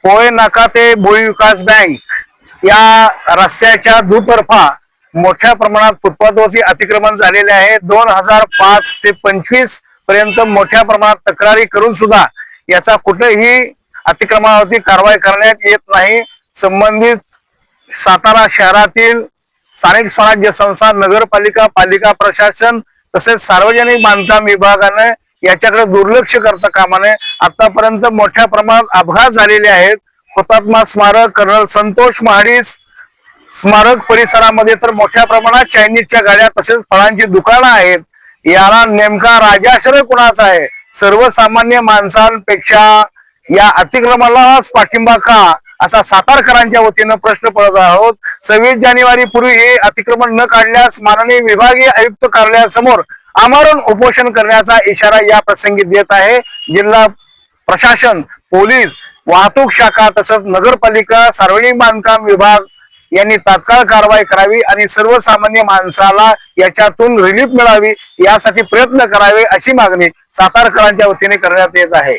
पोळे नाका ते भोई विकास बँक या रस्त्याच्या दुतर्फा मोठ्या प्रमाणात फुटपाथवरती अतिक्रमण झालेले आहे। 2005 ते 25 पर्यंत मोठ्या प्रमाणात तक्रारी करून सुद्धा याचा कुठेही अतिक्रमणावरती कारवाई करण्यात येत नाही। संबंधित सातारा शहरातील स्थानिक स्वराज्य संस्था, नगरपालिका, पालिका प्रशासन तसेच सार्वजनिक बांधकाम विभागाने याच्याकडे दुर्लक्ष करता कामा नये। आतापर्यंत मोठ्या प्रमाणात अपघात झालेले आहेत। हुतात्मा स्मारक, कर्नल संतोष महाडिक स्मारक परिसरामध्ये तर मोठ्या प्रमाणात चायनीजच्या गाड्या तसेच फळांची दुकानं आहेत। याला नेमका राजाश्रय कुणाचा आहे? सर्वसामान्य माणसांपेक्षा या अतिक्रमणालाच पाठिंबा का, असा सातारकरांच्या वतीनं प्रश्न पडत आहोत। 26 जानेवारी पूर्वी हे अतिक्रमण न काढल्यास माननीय विभागीय आयुक्त कार्यालयासमोर आमरण उपोषण करण्याचा इशारा या प्रसंगी देत आहे। जिल्हा प्रशासन, पोलीस, वाहतूक शाखा तसंच नगरपालिका, सार्वजनिक बांधकाम विभाग यांनी तात्काळ कारवाई करावी आणि सर्वसामान्य माणसाला याच्यातून रिलीफ मिळावी यासाठी प्रयत्न करावे अशी मागणी सातारकरांच्या वतीने करण्यात येत आहे।